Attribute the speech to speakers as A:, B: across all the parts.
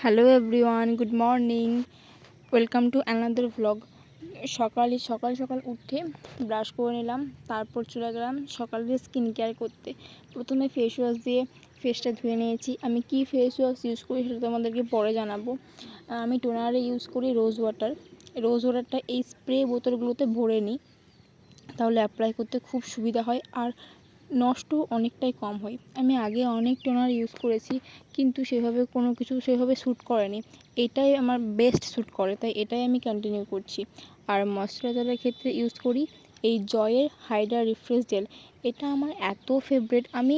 A: Hello everyone, good morning. Welcome to another vlog. সকাল সকাল উঠে ব্রাশ করে নিলাম, তারপর চলে গেলাম সকালে স্কিন কেয়ার করতে। প্রথমে ফেস ওয়াশ দিয়ে ফেসটা ধুয়ে নিয়েছি। আমি কি ফেস ওয়াশ ইউজ করি সেটা তোমাদেরকে পরে জানাবো। আমি টোনারে ইউজ করি রোজ ওয়াটারটা এই স্প্রে বোতলগুলোতে ভরে নিই, তাহলে অ্যাপ্লাই করতে খুব সুবিধা হয় আর নষ্ট অনেকটাই কম হয়। আমি আগে অনেক টোনার ইউজ করেছি, কিন্তু সেভাবে শ্যুট করেনি। এটাই আমার বেস্ট শ্যুট করে, তাই এটাই আমি কন্টিনিউ করছি। আর ময়শ্চারাইজারের ক্ষেত্রে ইউজ করি এই জয়ের হাইড্রা রিফ্রেশ জেল। এটা আমার এত ফেভারিট। আমি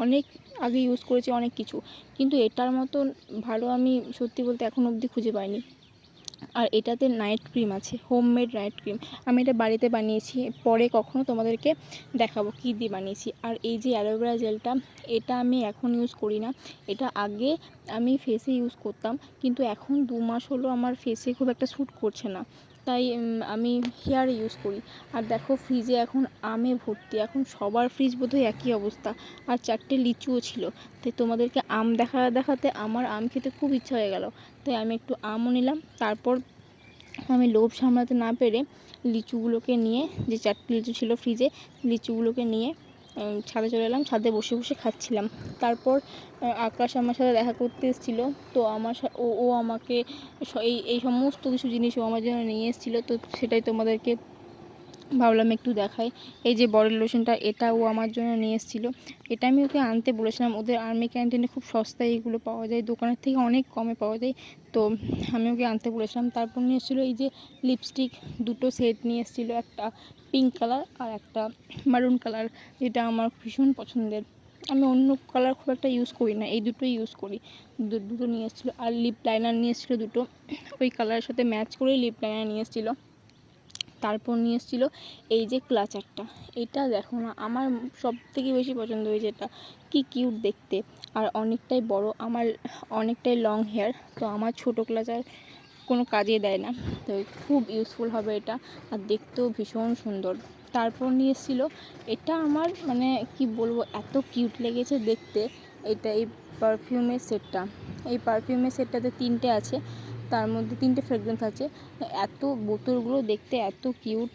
A: অনেক আগে ইউজ করেছি অনেক কিছু, কিন্তু এটার মতন ভালো আমি সত্যি বলতে এখন অবধি খুঁজে পাইনি। আর এটাতে নাইট ক্রিম আছে, হোমমেড নাইট ক্রিম। আমি এটা বাড়িতে বানিয়েছি, পরে কখনো তোমাদেরকে দেখাবো কী দিয়ে বানিয়েছি। আর এই যে অ্যালোভেরা জেলটা, এটা আমি এখন ইউজ করি না। এটা আগে আমি ফেসে ইউজ করতাম, কিন্তু এখন 2 মাস হলো আমার ফেসে খুব একটা শ্যুট করছে না, তাই আমি হেয়ারে ইউজ করি। আর দেখো ফ্রিজে এখন আমে ভর্তি, এখন সবার ফ্রিজ বোধহয় একই অবস্থা। আর 4টে লিচুও ছিল, তাই তোমাদেরকে আম দেখাতে আমার আম খেতে খুব ইচ্ছা হয়ে গেল, তাই আমি একটু আমও নিলাম। তারপর আমি লোভ সামলাতে না পেরে লিচুগুলোকে নিয়ে, যে 4টে লিচু ছিল ফ্রিজে, লিচুগুলোকে নিয়ে ছাদে চলে এলাম। ছাদে বসে বসে খাচ্ছিলাম। তারপর আকাশ আমার সাথে দেখা করতে এসেছিলো, তো ও আমাকে এই সমস্ত কিছু জিনিস ও আমার জন্য নিয়ে এসেছিলো, তো সেটাই তোমাদেরকে ভাবলাম একটু দেখাই। এই যে বডি লোশনটা, এটা ও আমার জন্য নিয়ে এসেছিলো। এটা আমি ওকে আনতে বলেছিলাম, ওদের আর্মি ক্যান্টিনে খুব সস্তায় এগুলো পাওয়া যায়, দোকানের থেকে অনেক কমে পাওয়া যায়, তো আমি ওকে আনতে বলেছিলাম। তারপর নিয়ে এসেছিলো এই যে লিপস্টিক, 2টো সেট নিয়ে এসেছিলো, একটা পিঙ্ক কালার আর একটা মারুন কালার, যেটা আমার ভীষণ পছন্দের। আমি অন্য কালার খুব একটা ইউজ করি না, এই দুটোই ইউজ করি। দুটো নিয়ে এসেছিলো। আর লিপ লাইনার নিয়ে এসেছিলো 2টো, ওই কালারের সাথে ম্যাচ করেই লিপ লাইনার নিয়ে এসেছিলো। তারপর নিয়ে এসেছিলো এই যে ক্লাচারটা। এটা দেখো না, আমার সবথেকে বেশি পছন্দ হয়েছে এটা। কি কিউট দেখতে, আর অনেকটাই বড়, আমার অনেকটাই লং হেয়ার, তো আমার ছোটো ক্লাচার কোনো কাজে দেয় না, তো খুব ইউজফুল হবে এটা। আর দেখতেও ভীষণ সুন্দর। তারপর নিয়ে এসেছিলো এটা, আমার মানে কি বলবো, এত কিউট লেগেছে দেখতে। এই পারফিউমের সেটটা, এই পারফিউমের সেটটাতে 3টে আছে, তার মধ্যে 3টে ফ্রেগরেন্স আছে। এত বোতলগুলো দেখতে এত কিউট,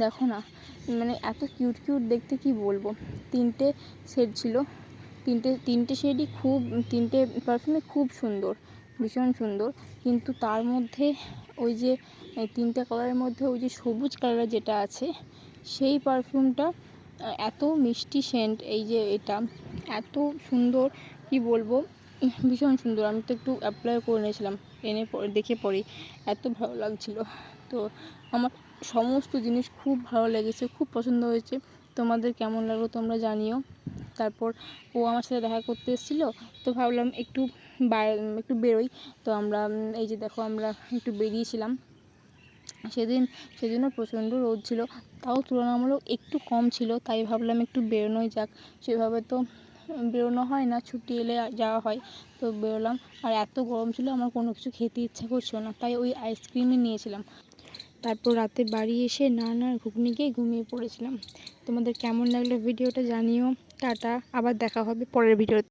A: দেখো না, মানে এত কিউট দেখতে, কি বলবো। 3টে শেড ছিল, তিনটে শেডই খুব, 3টে পারফিউমই খুব সুন্দর, ভীষণ সুন্দর। কিন্তু তার মধ্যে ওই যে 3টে কালারের মধ্যে ওই যে সবুজ কালারের যেটা আছে, সেই পারফিউমটা এত মিষ্টি সেন্ট, এই যে এটা এত সুন্দর, কি বলবো, ভীষণ সুন্দর। আমি তো একটু অ্যাপ্লাই করে নিয়েছিলাম, এনে দেখে পরেই এত ভালো লাগছিলো। তো আমার সমস্ত জিনিস খুব ভালো লেগেছে, খুব পছন্দ হয়েছে। তোমাদের কেমন লাগলো তোমরা জানিও। তারপর ও আমার সাথে দেখা করতে এসেছিলো, তো ভাবলাম একটু বেরোই। তো আমরা এই যে দেখো, আমরা একটু বেরিয়েছিলাম। সেদিনও প্রচণ্ড রোদ ছিল, তাও তুলনামূলক একটু কম ছিল, তাই ভাবলাম একটু বেরোনোই যাক। সেভাবে তো বেরোনো হয় না, ছুটি এলে যাওয়া হয়, তো বেরোলাম। আর এত গরম ছিল, আমার কোনো কিছু খেতে ইচ্ছা করছিল না, তাই ওই আইসক্রিমই নিয়েছিলাম। তারপর রাতে বাড়ি এসে নানার ঘুগনি খেয়ে ঘুমিয়ে পড়েছিলাম। তোমাদের কেমন লাগলো ভিডিওটা জানিও। টাটা, আবার দেখা হবে পরের ভিডিওতে।